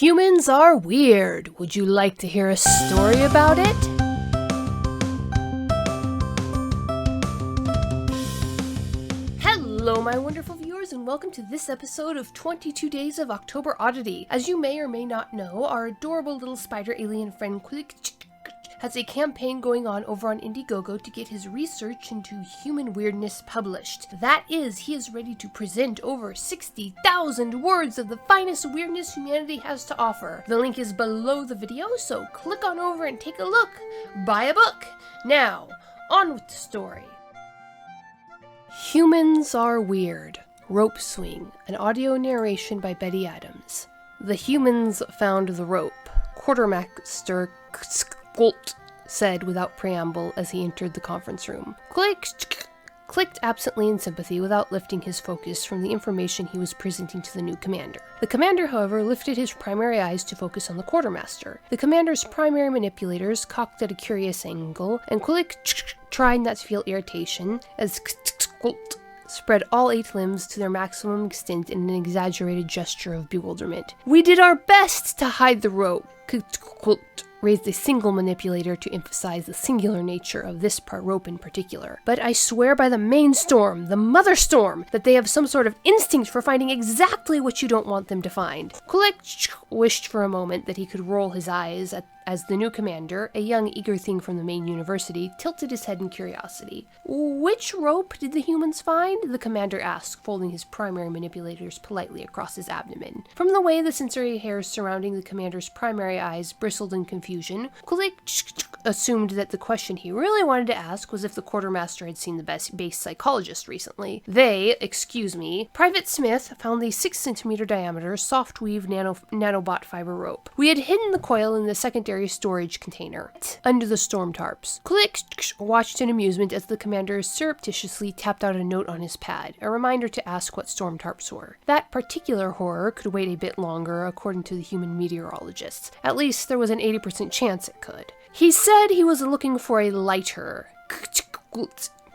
Humans are weird. Would you like to hear a story about it? Hello, my wonderful viewers, and welcome to this episode of 22 Days of October Oddity. As you may or may not know, our adorable little spider alien friend quilx'tch has a campaign going on over on Indiegogo to get his research into human weirdness published. That is, he is ready to present over 60,000 words of the finest weirdness humanity has to offer. The link is below the video, so click on over and take a look. Buy a book. Now, on with the story. Humans are weird. Rope swing, an audio narration by Betty Adams. The humans found the rope. Quartermaster quilx'tch said without preamble as he entered the conference room. Quilx'tch clicked absently in sympathy without lifting his focus from the information he was presenting to the new commander. The commander, however, lifted his primary eyes to focus on the quartermaster. The commander's primary manipulators cocked at a curious angle, and quilx'tch tried not to feel irritation as quilx'tch spread all 8 limbs to their maximum extent in an exaggerated gesture of bewilderment. "We did our best to hide the rope," quilx'tch raised a single manipulator to emphasize the singular nature of this rope in particular. "But I swear by the main storm, the mother storm, that they have some sort of instinct for finding exactly what you don't want them to find." Quilx'tch wished for a moment that he could roll his eyes as the new commander, a young eager thing from the main university, tilted his head in curiosity. "Which rope did the humans find?" the commander asked, folding his primary manipulators politely across his abdomen. From the way the sensory hairs surrounding the commander's primary eyes bristled in confusion, quilx'tch assumed that the question he really wanted to ask was if the quartermaster had seen the base psychologist recently. Private Smith found the 6-centimeter diameter soft-weave nanobot fiber rope. We had hidden the coil in the secondary storage container under the storm tarps. Quilx'tch watched in amusement as the commander surreptitiously tapped out a note on his pad, a reminder to ask what storm tarps were. That particular horror could wait a bit longer, according to the human meteorologists. At least there was an 80% chance it could. He said he was looking for a lighter.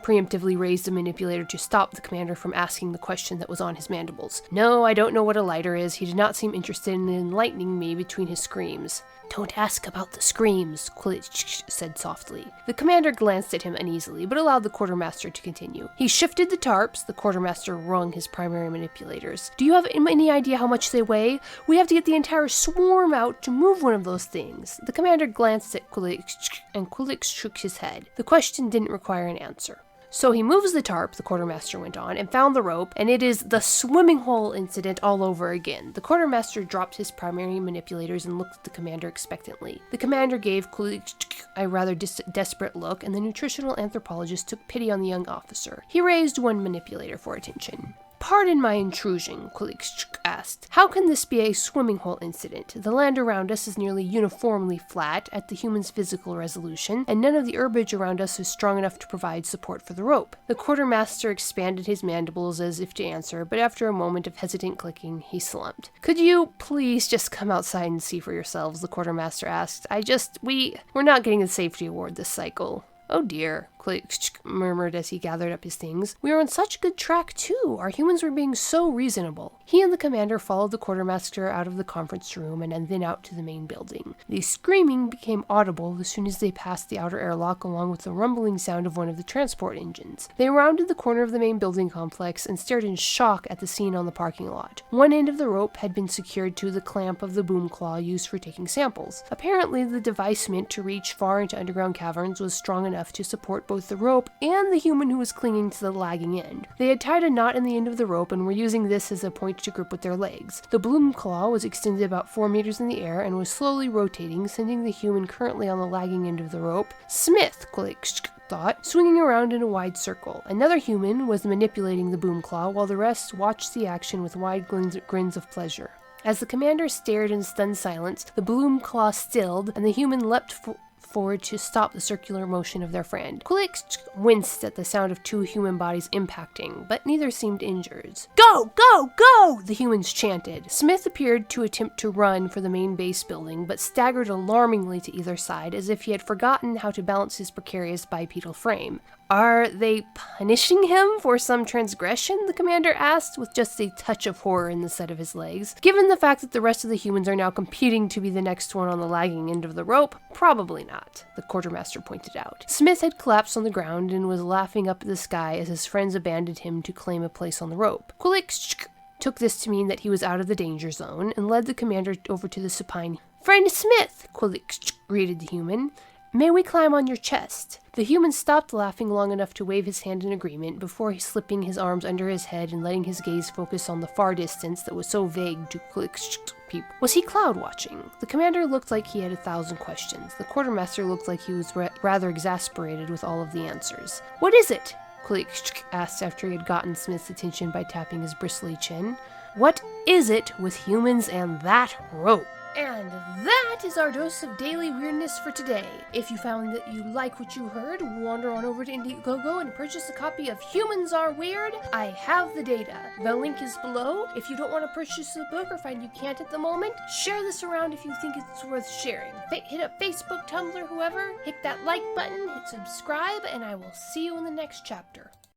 Preemptively raised the manipulator to stop the commander from asking the question that was on his mandibles. "No, I don't know what a lighter is." He did not seem interested in enlightening me between his screams. "Don't ask about the screams," quilx'tch said softly. The commander glanced at him uneasily, but allowed the quartermaster to continue. He shifted the tarps. The quartermaster wrung his primary manipulators. "Do you have any idea how much they weigh? We have to get the entire swarm out to move one of those things." The commander glanced at quilx'tch, and quilx'tch shook his head. The question didn't require an answer. "So he moves the tarp," the quartermaster went on, "and found the rope, and it is the swimming hole incident all over again." The quartermaster dropped his primary manipulators and looked at the commander expectantly. The commander gave quilx'tch a rather desperate look, and the nutritional anthropologist took pity on the young officer. He raised one manipulator for attention. "Pardon my intrusion," quilx'tch asked. "How can this be a swimming hole incident? The land around us is nearly uniformly flat at the human's physical resolution, and none of the herbage around us is strong enough to provide support for the rope." The quartermaster expanded his mandibles as if to answer, but after a moment of hesitant clicking, he slumped. "Could you please just come outside and see for yourselves?" the quartermaster asked. We're not getting the safety award this cycle." "Oh dear," quilx'tch murmured as he gathered up his things. "We are on such good track, too. Our humans were being so reasonable." He and the commander followed the quartermaster out of the conference room and then out to the main building. The screaming became audible as soon as they passed the outer airlock, along with the rumbling sound of one of the transport engines. They rounded the corner of the main building complex and stared in shock at the scene on the parking lot. One end of the rope had been secured to the clamp of the boom claw used for taking samples. Apparently, the device meant to reach far into underground caverns was strong enough to support both the rope and the human who was clinging to the lagging end. They had tied a knot in the end of the rope and were using this as a point to grip with their legs. The boom claw was extended about 4 meters in the air and was slowly rotating, sending the human currently on the lagging end of the rope, Smith, quilx'tch thought, swinging around in a wide circle. Another human was manipulating the boom claw, while the rest watched the action with wide grins of pleasure. As the commander stared in stunned silence, the boom claw stilled, and the human leapt forward to stop the circular motion of their friend. Quilx'tch winced at the sound of 2 human bodies impacting, but neither seemed injured. "Go! Go! Go!" the humans chanted. Smith appeared to attempt to run for the main base building, but staggered alarmingly to either side, as if he had forgotten how to balance his precarious bipedal frame. Are they punishing him for some transgression? The commander asked, with just a touch of horror in the set of his legs. Given the fact that the rest of the humans are now competing to be the next one on the lagging end of the rope, probably not, the quartermaster pointed out. Smith had collapsed on the ground and was laughing up at the sky as his friends abandoned him to claim a place on the rope. Quilx'tch took this to mean that he was out of the danger zone and led the commander over to the supine. "Friend Smith," Quilx'tch greeted the human. "May we climb on your chest?" The human stopped laughing long enough to wave his hand in agreement before slipping his arms under his head and letting his gaze focus on the far distance that was so vague to quilx'tch people. Was he cloud watching? The commander looked like he had 1,000 questions. The quartermaster looked like he was rather exasperated with all of the answers. "What is it?" quilx'tch asked after he had gotten Smith's attention by tapping his bristly chin. "What is it with humans and that rope?" And that is our dose of daily weirdness for today. If you found that you like what you heard, wander on over to Indiegogo and purchase a copy of Humans Are Weird. I have the data. The link is below. If you don't want to purchase the book or find you can't at the moment, share this around if you think it's worth sharing. Hit up Facebook, Tumblr, whoever. Hit that like button, hit subscribe, and I will see you in the next chapter.